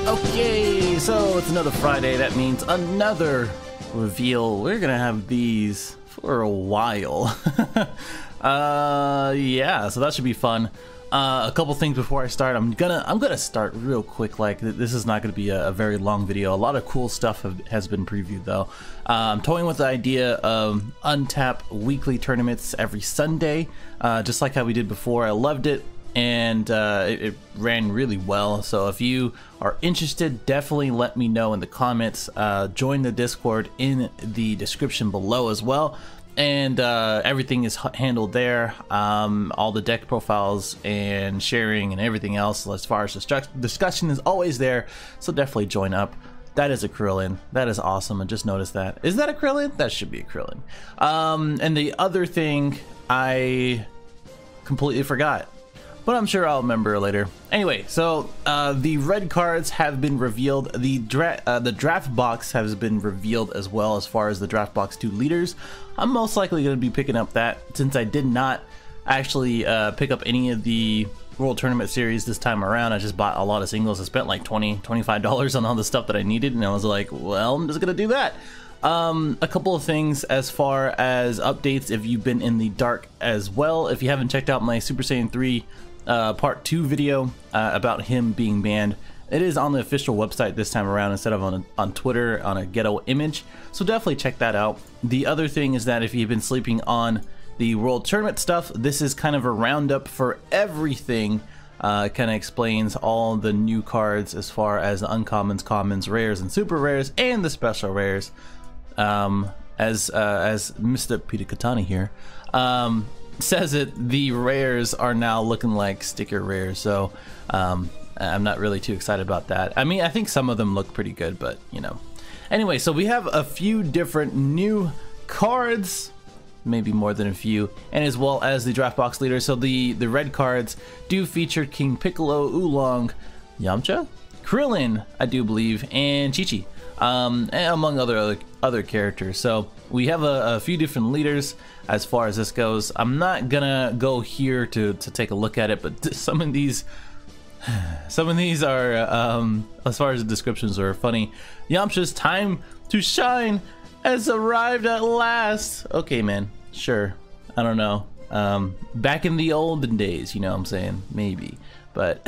Okay, so it's another Friday. That means another reveal. We're gonna have these for a while. Yeah, so that should be fun. A couple things before I start. I'm gonna start real quick. Like, this is not gonna be a very long video. A lot of cool stuff has been previewed though. I'm toying with the idea of untap weekly tournaments every Sunday, just like how we did before. I loved it, and it ran really well. So if you are interested, definitely let me know in the comments. Join the Discord in the description below as well, and everything is handled there. All the deck profiles and sharing and everything else as far as discussion is always there, so definitely join up. That is a Krillin. That is awesome. I just noticed that. Is that a Krillin? That should be a Krillin. And the other thing I completely forgot, but I'm sure I'll remember later. Anyway, so the red cards have been revealed. The draft box has been revealed as well, as far as the draft box 2 leaders. I'm most likely going to be picking up that, since I did not actually pick up any of the World Tournament Series this time around. I just bought a lot of singles. I spent like $25 on all the stuff that I needed, and I was like, well, I'm just going to do that. A couple of things as far as updates if you've been in the dark as well. If you haven't checked out my Super Saiyan 3 part 2 video about him being banned, it is on the official website this time around instead of on Twitter on a ghetto image, so definitely check that out. The other thing is that if you've been sleeping on the World Tournament stuff, this is kind of a roundup for everything. Kind of explains all the new cards as far as the uncommons, commons, rares, and super rares, and the special rares. As Mr. Peter Katani here says it, the rares are now looking like sticker rares, so I'm not really too excited about that. I mean, I think some of them look pretty good, but you know. Anyway, so we have a few different new cards, maybe more than a few, and as well as the draft box leader. So the red cards do feature King Piccolo, Oolong, Yamcha, Krillin, I do believe, and Chi-Chi, and among other characters. So we have a few different leaders as far as this goes. I'm not gonna go here to take a look at it, but some of these are, as far as the descriptions, are funny. Yamcha's time to shine has arrived at last. Okay, man, sure. I don't know. Back in the olden days, you know what I'm saying? Maybe. But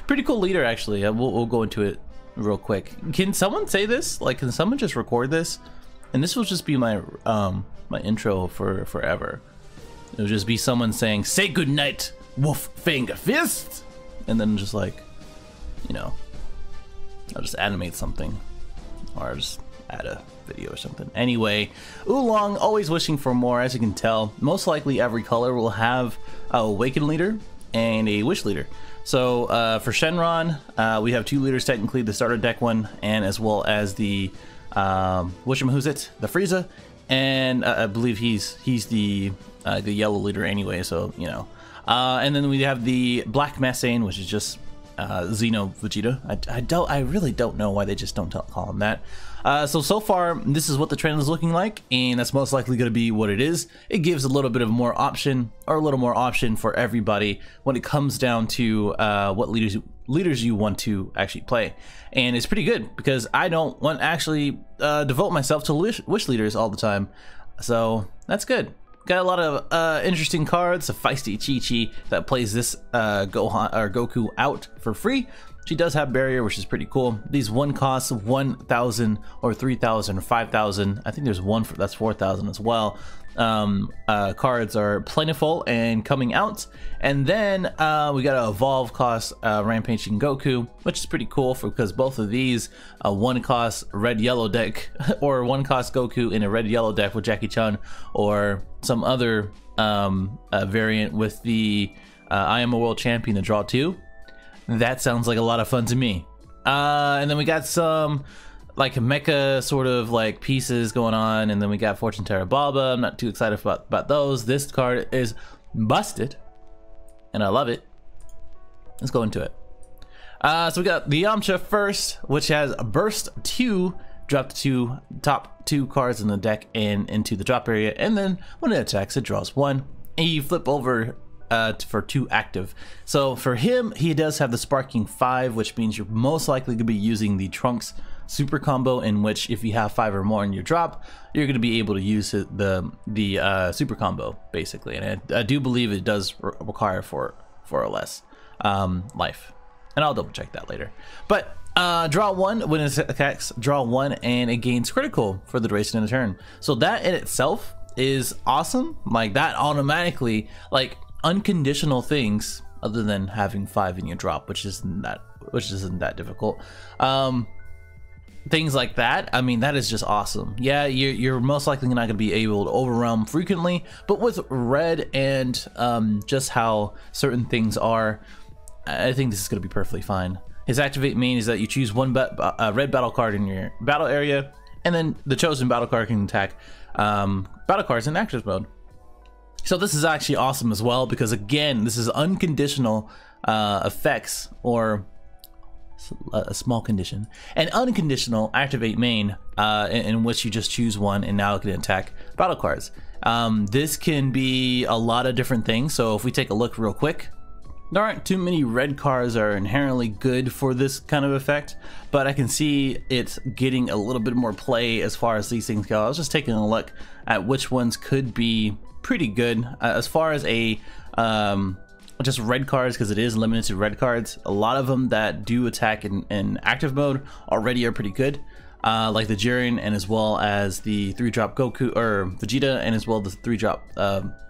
pretty cool leader, actually. We'll go into it real quick. Can someone say this? Like, can someone just record this? And this will just be my my intro for forever. It'll just be someone saying, "Say goodnight, Wolf Fang Fist," and then just like, you know, I'll just animate something, or I'll just add a video or something. Anyway, Oolong, always wishing for more. As you can tell, most likely every color will have a Awaken leader and a Wish leader. So for Shenron, we have 2 leaders technically, the starter deck one, and as well as the whatchamahoosit, the Frieza, and I believe he's the yellow leader anyway, so you know. And then we have the Black Massane, which is just Xeno Vegeta. I really don't know why they just don't call him that. So far, this is what the trend is looking like, and that's most likely going to be what it is. It gives a little bit of more option, or a little more option for everybody when it comes down to what leaders you want to actually play. And it's pretty good, because I don't want to actually devote myself to wish leaders all the time, so that's good. Got a lot of interesting cards. A feisty Chi-Chi that plays this Goku out for free. She does have barrier, which is pretty cool. These one costs 1,000 or 3,000 or 5,000. I think there's one that's 4,000 as well. Cards are plentiful and coming out. And then we got an evolve cost Rampaging Goku, which is pretty cool because both of these one cost red yellow deck, or one cost Goku in a red yellow deck with Jackie Chan, or some other variant with the I Am a World Champion to draw 2. That sounds like a lot of fun to me. And then we got some like mecha sort of like pieces going on, and then we got Fortune Terra Baba. I'm not too excited about those. This card is busted, and I love it. Let's go into it. So we got the Yamcha first, which has Burst 2, drop the top two cards in the deck and into the drop area, and then when it attacks, it draws 1. And you flip over for 2 active. So for him, he does have the Sparking 5, which means you're most likely going to be using the Trunks super combo, in which if you have 5 or more in your drop, you're going to be able to use the super combo basically. And I do believe it does require 4 or less life, and I'll double check that later. But draw 1 when it attacks, draw 1, and it gains critical for the duration of the turn. So that in itself is awesome. Like, that automatically, like, unconditional things other than having 5 in your drop, which isn't that difficult. Things like that, I mean, that is just awesome. Yeah, you're most likely not going to be able to overwhelm frequently, but with red and just how certain things are, I think this is going to be perfectly fine. His activate main is that you choose 1 red battle card in your battle area, and then the chosen battle card can attack battle cards in active mode. So this is actually awesome as well, because again, this is unconditional effects, or a small condition, an unconditional activate main in which you just choose 1 and now it can attack battle cards. This can be a lot of different things. So if we take a look real quick, there aren't too many red cards that are inherently good for this kind of effect, but I can see it's getting a little bit more play as far as these things go. I was just taking a look at which ones could be pretty good as far as a just red cards, because it is limited to red cards. A lot of them that do attack in active mode already are pretty good, like the Jiren, and as well as the 3-drop Goku or Vegeta, and as well the 3-drop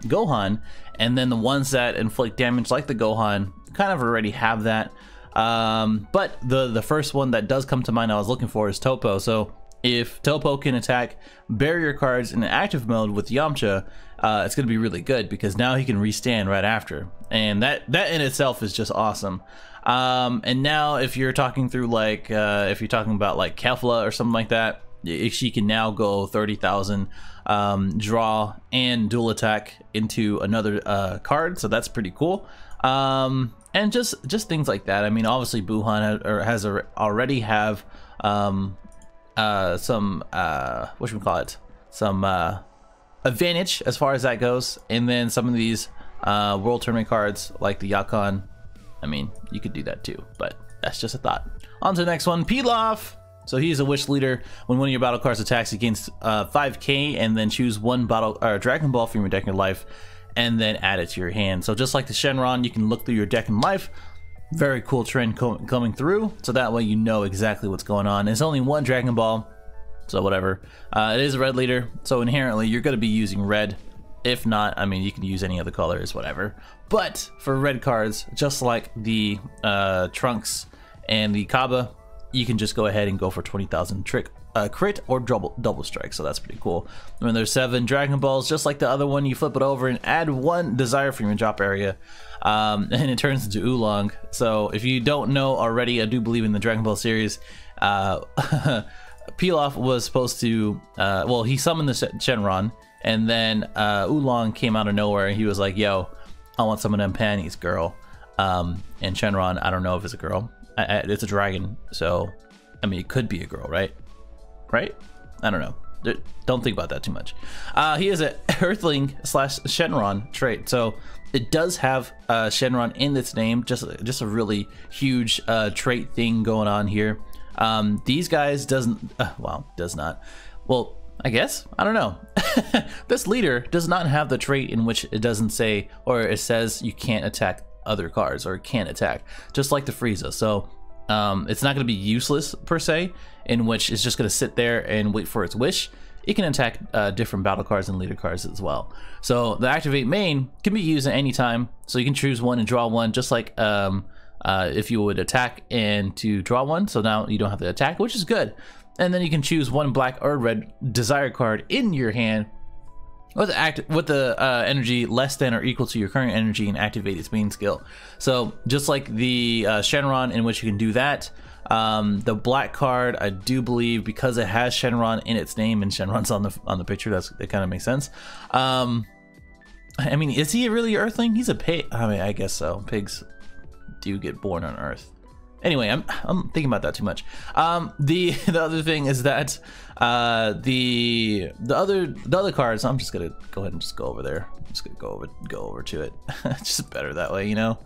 Gohan. And then the ones that inflict damage like the Gohan kind of already have that. But the first one that does come to mind I was looking for is Toppo. So if Toppo can attack barrier cards in active mode with Yamcha, it's going to be really good, because now he can restand right after, and that in itself is just awesome. And now if you're talking through like if you're talking about like Kefla or something like that, she can now go 30,000 draw and dual attack into another card, so that's pretty cool. And just things like that. I mean, obviously Buhan has already have some some advantage as far as that goes. And then some of these world tournament cards like the Yakon, I mean, you could do that too, but that's just a thought. On to the next one, Pilaf. So he's a wish leader. When one of your battle cards attacks against 5k, and then choose 1 battle or Dragon Ball from your deck and life, and then add it to your hand. So just like the Shenron, you can look through your deck and life. Very cool trend coming through, so that way you know exactly what's going on. There's only 1 Dragon Ball, so whatever. It is a red leader, so inherently you're going to be using red. If not, I mean, you can use any other colors, whatever. But for red cards, just like the Trunks and the Kaba, you can just go ahead and go for 20,000 crit or double strike, so that's pretty cool. When there's 7 Dragon Balls, just like the other one, you flip it over and add 1 desire from your drop area, and it turns into Oolong. So if you don't know already, I do believe in the Dragon Ball series, Pilaf was supposed to, well, he summoned the Shenron, and then Oolong came out of nowhere, and he was like, yo, I want some of them panties, girl. And Shenron, I don't know if it's a girl. It's a dragon, so I mean, it could be a girl, right? Right? I don't know. Don't think about that too much. He is an Earthling / Shenron trait, so it does have Shenron in its name. Just a really huge trait thing going on here. These guys doesn't. Does not. Well, I guess, I don't know. This leader does not have the trait in which it doesn't say, or it says you can't attack other cards, or can't attack, just like the Frieza. So it's not going to be useless per se, in which it's just going to sit there and wait for its wish. It can attack different battle cards and leader cards as well. So the activate main can be used at any time, so you can choose 1 and draw 1, just like if you would attack and to draw 1. So now you don't have to attack, which is good. And then you can choose 1 black or red desire card in your hand with the energy less than or equal to your current energy, and activate its main skill. So just like the Shenron, in which you can do that. The black card, I do believe, because it has Shenron in its name, and Shenron's on the picture, that kind of makes sense. I mean, is he really Earthling? He's a pig. I mean, I guess so. Pigs do get born on Earth. Anyway, I'm thinking about that too much. The other thing is that the other cards. I'm just gonna go ahead and just go over there. I'm just gonna go over to it. It's just better that way, you know.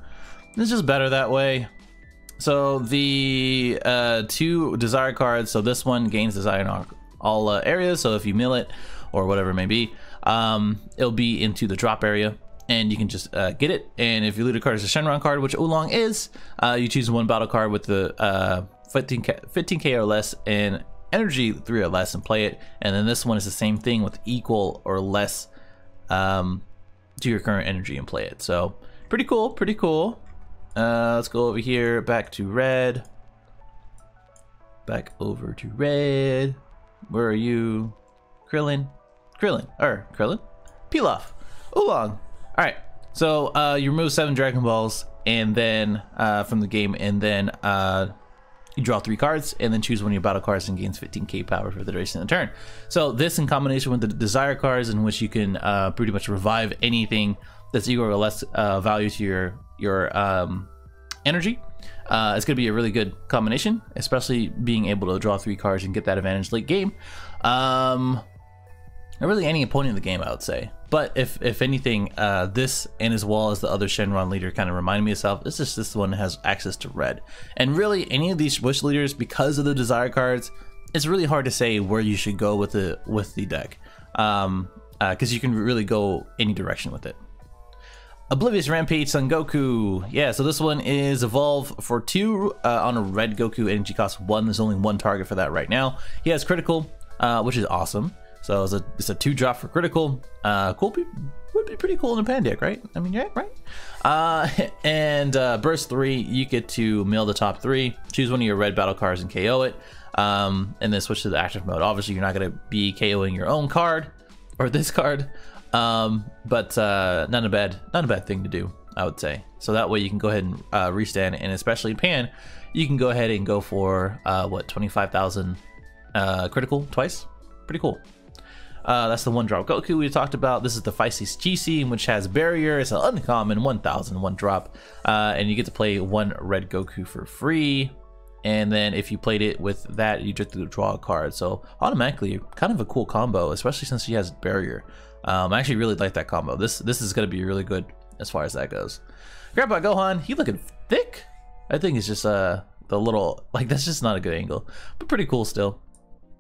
It's just better that way. So the 2 desire cards. So this one gains desire in all areas. So if you mill it or whatever it may be, it'll be into the drop area. And you can just get it. And if you loot a card as a Shenron card, which Oolong is, you choose one battle card with the 15k or less and energy 3 or less and play it. And then this one is the same thing with equal or less to your current energy and play it. So pretty cool, pretty cool. Let's go over here, back to red. Back over to red. Where are you? Krillin? Krillin. Pilaf. Oolong. All right, so you remove 7 Dragon Balls and then from the game, and then you draw 3 cards and then choose one of your battle cards and gains 15k power for the duration of the turn. So this in combination with the desire cards, in which you can pretty much revive anything that's equal or less value to your energy. It's gonna be a really good combination, especially being able to draw 3 cards and get that advantage late game. Not really any opponent in the game, I would say. But if anything, this and as well as the other Shenron leader kind of remind me of itself. It's just this one has access to red. And really, any of these wish leaders, because of the desire cards, it's really hard to say where you should go with the deck, because you can really go any direction with it. Oblivious Rampage Son Goku. Yeah, so this one is evolve for 2 on a red Goku. Energy cost 1. There's only 1 target for that right now. He has critical, which is awesome. So it's a 2 drop for critical. Cool, would be pretty cool in a pan deck, right? I mean, yeah, right? And burst 3, you get to mill the top 3, choose one of your red battle cards and KO it, and then switch to the active mode. Obviously, you're not gonna be KOing your own card or this card, but not a bad thing to do, I would say. So that way you can go ahead and restand, and especially in pan, you can go ahead and go for what, 25,000 critical twice. Pretty cool. That's the 1 drop Goku we talked about. This is the Feisty GC, which has barrier. It's an uncommon 1,000 1 drop, and you get to play 1 red Goku for free. And then if you played it with that, you just draw a card. So automatically, kind of a cool combo, especially since she has barrier. I actually really like that combo. This is gonna be really good as far as that goes. Grandpa Gohan, he looking thick. I think it's just the little, like, that's just not a good angle, but pretty cool still.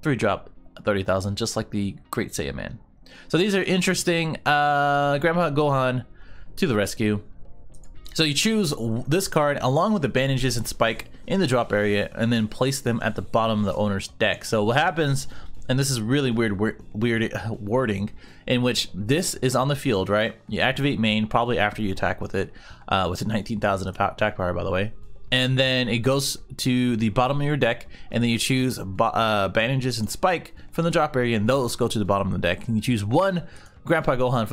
3 drop. 30,000, just like the Great Saiyan Man. So these are interesting. Grandpa Gohan to the rescue. So you choose this card along with the bandages and spike in the drop area, and then place them at the bottom of the owner's deck. So what happens, and this is really weird wording, in which this is on the field, right? You activate main probably after you attack with it, with a 19,000 attack power, by the way. And then it goes to the bottom of your deck, and then you choose bandages and spike from the drop area, and those go to the bottom of the deck. And you choose 1 Grandpa Gohan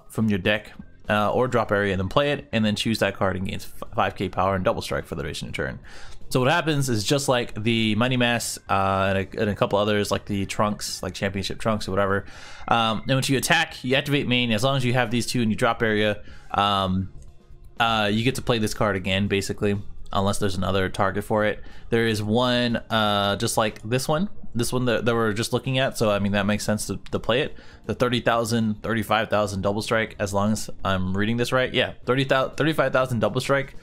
from your deck or drop area, and then play it, and then choose that card and gains 5k power and double strike for the duration of turn. So what happens is just like the Mighty Mass and a couple others, like the Trunks, like Championship Trunks or whatever. And once you attack, you activate main. As long as you have these 2 in your drop area, you get to play this card again, basically. Unless there's another target for it. There is one just like this one that we're just looking at, so I mean that makes sense to play it. The 30,000 35,000 double strike, as long as I'm reading this right. Yeah, 35,000 double strike.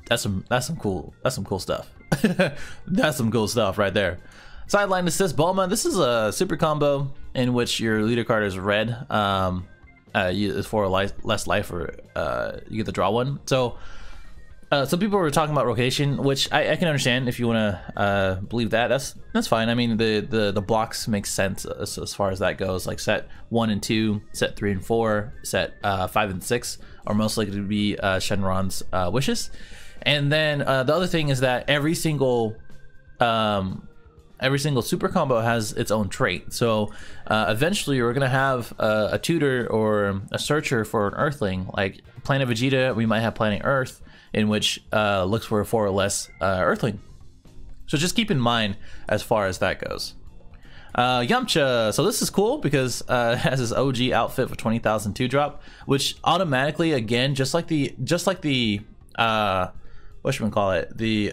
That's some cool stuff. That's some cool stuff right there. Sideline assist Bulma. This is a super combo in which your leader card is red. For less life, or you get to draw 1. So some people were talking about rotation, which I can understand if you want to believe that. That's fine. I mean, the blocks make sense as far as that goes. Like set 1 and 2, set 3 and 4, set 5 and 6 are most likely to be Shenron's wishes. And then the other thing is that every single super combo has its own trait. So eventually we're gonna have a tutor or a searcher for an Earthling, like Planet Vegeta. We might have Planet Earth, in which looks for a 4 or less Earthling. So just keep in mind as far as that goes. YAMCHA, so this is cool because it has this OG outfit for 20,000 2 drop, which automatically, again, just like the what should we call it, the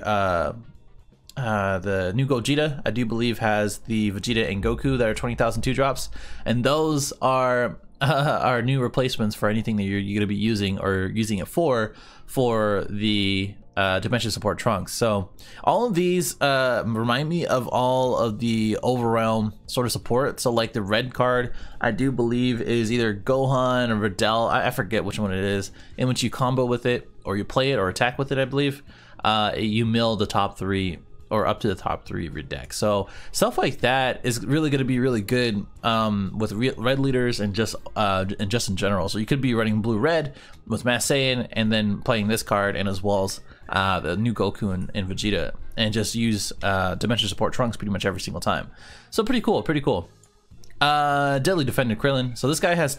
the new Gogeta, I do believe, has the Vegeta and Goku that are 20,000 2-drops, and those are new replacements for anything that you're going to be using or using it for the Dimension Support Trunks. So all of these remind me of all of the Overrealm sort of support. So like the red card, I do believe is either Gohan or Videl, I forget which one it is, in which you combo with it or you play it or attack with it, I believe. You mill the top 3 or up to the top 3 of your deck. So stuff like that is really going to be really good with red leaders and just in general. So you could be running blue red with Mass Saiyan and then playing this card, and as well as the new Goku and Vegeta, and just use Dimension Support Trunks pretty much every single time. So pretty cool, pretty cool. Deadly Defender Krillin. So this guy has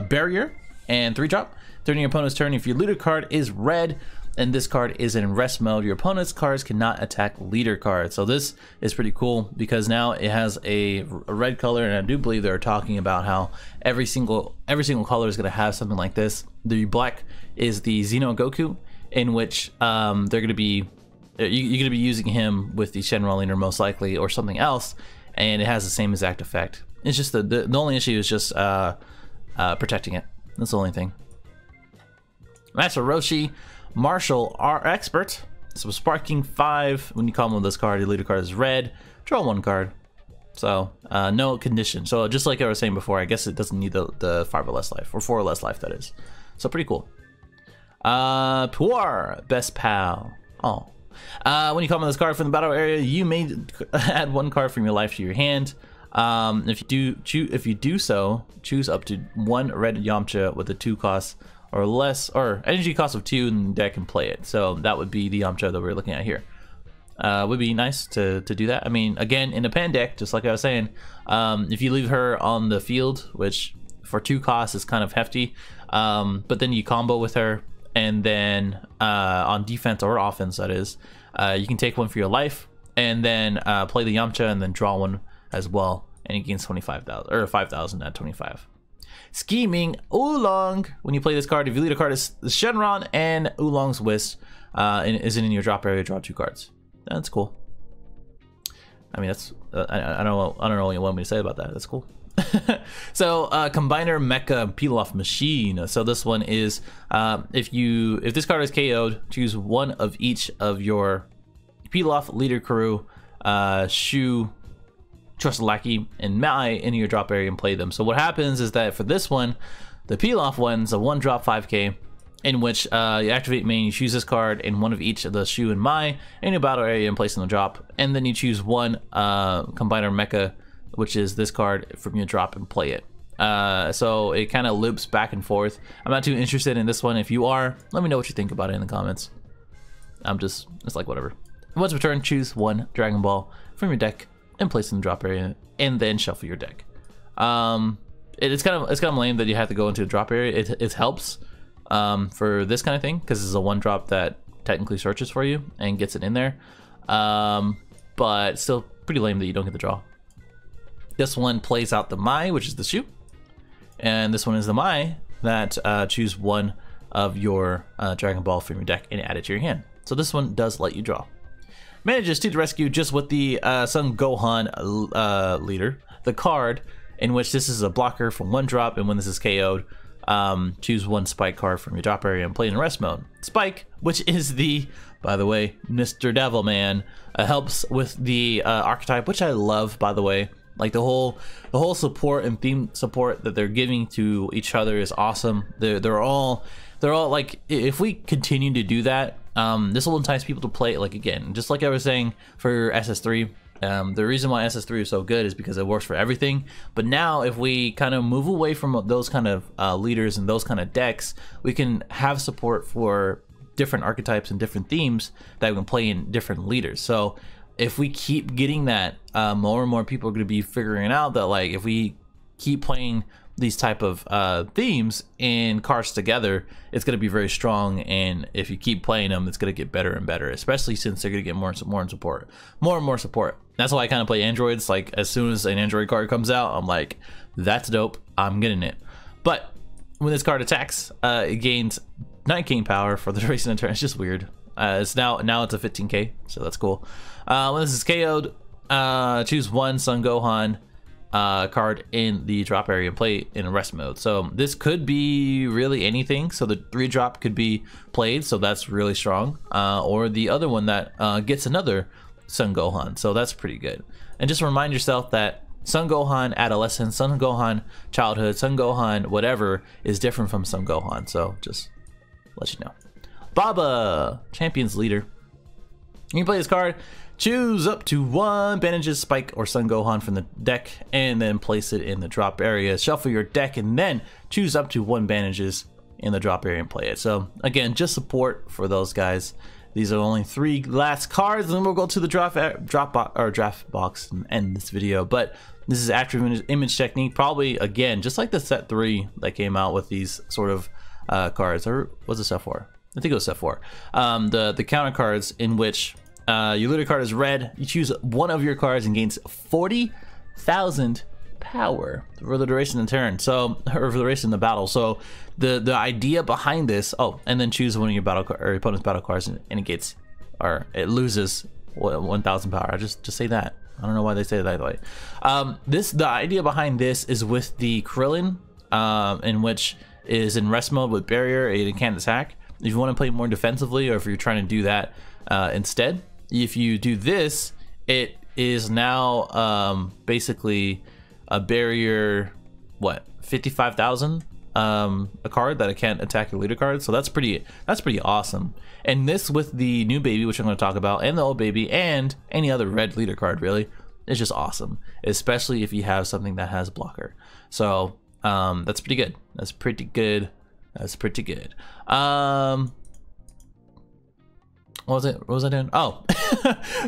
Barrier and 3-drop. During your opponent's turn, if your leader card is red and this card is in rest mode, your opponent's cards cannot attack leader cards. So this is pretty cool because now it has a red color, and I do believe they're talking about how every single color is going to have something like this. The black is the Xeno Goku, in which they're going to be you're going to be using him with the Shenron leader most likely, or something else, and it has the same exact effect. It's just the only issue is just protecting it. That's the only thing. Master Roshi, Martial Art Expert. So Sparking 5, when you combo this card, your leader card is red, draw 1 card. So no condition. So just like I was saying before, I guess it doesn't need the 5 or less life, or 4 or less life, that is. So pretty cool. Puar, Best Pal. Oh. When you combo this card from the battle area, you may add 1 card from your life to your hand. If you do so, choose up to 1 red Yamcha with a 2 cost or less, or energy cost of 2 in the deck, and play it. So that would be the Yamcha that we're looking at here. Would be nice to do that. I mean, again, in a pan deck, just like I was saying, if you leave her on the field, which for 2 costs is kind of hefty, but then you combo with her, and then on defense or offense, that is, you can take 1 for your life, and then play the Yamcha, and then draw 1 as well, and it gains 25,000 or 5,000 at 25. Scheming Oolong. When you play this card, if your leader card is the Shenron and Oolong's Whisk and isn't in your drop area, draw 2 cards. That's cool. I mean, that's I don't know what you want me to say about that. That's cool. So Combiner Mecha Pilaf Machine. So this one is if this card is KO'd, choose 1 of each of your Pilaf, leader crew, Shu, Trusted Lackey, and Mai into your drop area and play them. So what happens is that for this one, the Pilaf one's a 1-drop 5k, in which you activate main, you choose this card and 1 of each of the Shu and Mai in your battle area and place in the drop, and then you choose 1 Combiner Mecha, which is this card, from your drop and play it. So it kind of loops back and forth. I'm not too interested in this one. If you are, let me know what you think about it in the comments. It's like whatever. Once per turn, choose 1 Dragon Ball from your deck and place in the drop area, and then shuffle your deck. It's kind of lame that you have to go into the drop area. It helps for this kind of thing because it's a 1-drop that technically searches for you and gets it in there, but still pretty lame that you don't get the draw. This one plays out the Mai, which is the Shu, and this one is the Mai that choose 1 of your Dragon Ball from your deck and add it to your hand. So this one does let you draw. Manages to the rescue just with the Son Gohan leader, the card, in which this is a blocker from 1 drop, and when this is KO'd, choose 1 Spike card from your drop area and play in rest mode. Spike, which is the, by the way, Mr. Devilman, helps with the archetype, which I love, by the way. Like the whole support and theme support that they're giving to each other is awesome. They're all like, if we continue to do that, this will entice people to play it. Like, again, just like I was saying for SS3, the reason why SS3 is so good is because it works for everything. But now if we kind of move away from those kind of leaders and those kind of decks, we can have support for different archetypes and different themes that we can play in different leaders. So if we keep getting that, more and more people are going to be figuring out that, like, if we keep playing these type of themes and cards together, it's going to be very strong, and if you keep playing them, it's going to get better and better, especially since they're going to get more and more support. That's why I kind of play androids. Like, as soon as an android card comes out, I'm like, that's dope, I'm getting it. But when this card attacks, it gains 9 king power for the duration of turn. It's just weird. It's now it's a 15k, so that's cool. When this is KO'd, choose one Son Gohan card in the drop area and play in rest mode. So this could be really anything. So the 3-drop could be played, so that's really strong. Or the other one that gets another Son Gohan, so that's pretty good. And just remind yourself that Son Gohan adolescence, Son Gohan childhood, Son Gohan whatever is different from Son Gohan. So just let you know. Baba, Champions Leader. You can play this card. Choose up to 1 Bandages, Spike, or Son Gohan from the deck, and then place it in the drop area. Shuffle your deck, and then choose up to 1 Bandages in the drop area and play it. So again, just support for those guys. These are only 3 last cards, and then we'll go to the draft box and end this video. But this is active image technique, probably again just like the set 3 that came out with these sort of cards. Or was it set 4? I think it was set 4. The counter cards in which your leader card is red. You choose one of your cards and gains 40,000 power for the duration of the turn. So, or for the duration of the battle. So, the idea behind this. Oh, and then choose one of your your opponent's battle cards and it gets, or it loses 1,000 power. I just say that. I don't know why they say it that way. The idea behind this is with the Krillin, in which is in rest mode with barrier. It can't attack. If you want to play more defensively, or if you're trying to do that instead. If you do this, it is now basically a barrier, what, 55,000 a card that it can't attack your leader card. So that's pretty awesome. And this with the new baby, which I'm going to talk about, and the old baby, and any other red leader card, really, it's just awesome. Especially if you have something that has blocker. So that's pretty good. That's pretty good. That's pretty good. What was I doing? Oh,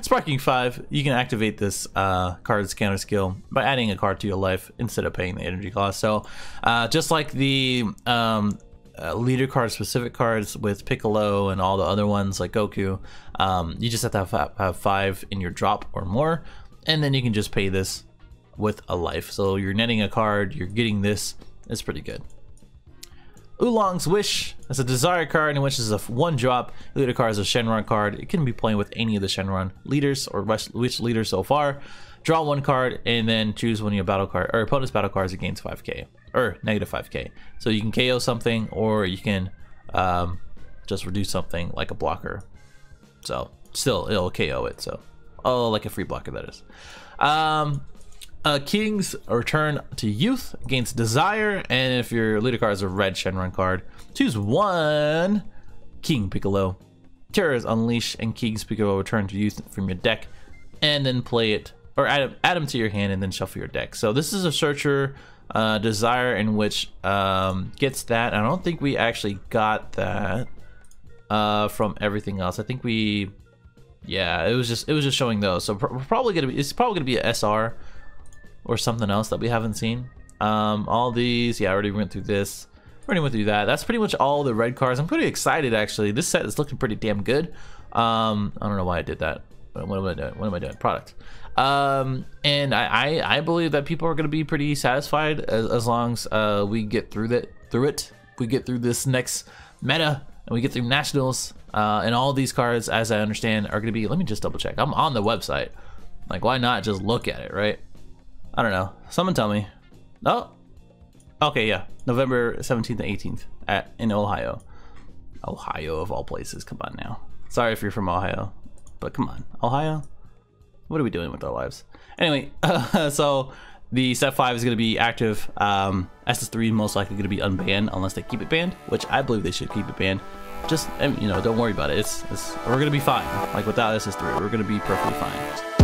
Sparking 5. You can activate this card's counter skill by adding a card to your life instead of paying the energy cost. So just like the leader card specific cards with Piccolo and all the other ones like Goku, you just have to have 5 in your drop or more, and then you can just pay this with a life. So you're netting a card, you're getting this. It's pretty good. Oolong's Wish. That's a desire card in which is a 1-drop. Leader card is a Shenron card. It can be playing with any of the Shenron leaders or which leaders so far. Draw 1 card and then choose one of your battle card or opponent's battle cards that gains 5k or negative 5k. So you can KO something, or you can just reduce something like a blocker. So still it'll KO it. So like a free blocker, that is. King's Return to Youth gains Desire, and if your leader card is a red Shenron card, choose 1 King Piccolo. Terror's Unleash and King's Piccolo Return to Youth from your deck, and then play it, or add them to your hand and then shuffle your deck. So this is a Searcher Desire in which gets that. I don't think we actually got that from everything else. I think we, yeah, it was just showing those. So it's probably gonna be a SR or something else that we haven't seen. All these, yeah, I already went through this. Already went through that. That's pretty much all the red cards. I'm pretty excited, actually. This set is looking pretty damn good. I don't know why I did that. What am I doing? What am I doing? Product. And I believe that people are going to be pretty satisfied as long as we get through it. We get through this next meta, and we get through nationals. And all these cards, as I understand, are going to be. Let me just double check. I'm on the website. Like, why not just look at it, right? I don't know. Someone tell me. Oh, okay, yeah. November 17th and 18th in Ohio. Ohio of all places. Come on now. Sorry if you're from Ohio, but come on, Ohio. What are we doing with our lives? Anyway, so the set 5 is going to be active. SS3 most likely going to be unbanned unless they keep it banned, which I believe they should keep it banned. Just, you know, don't worry about it. We're going to be fine. Like without SS3, we're going to be perfectly fine.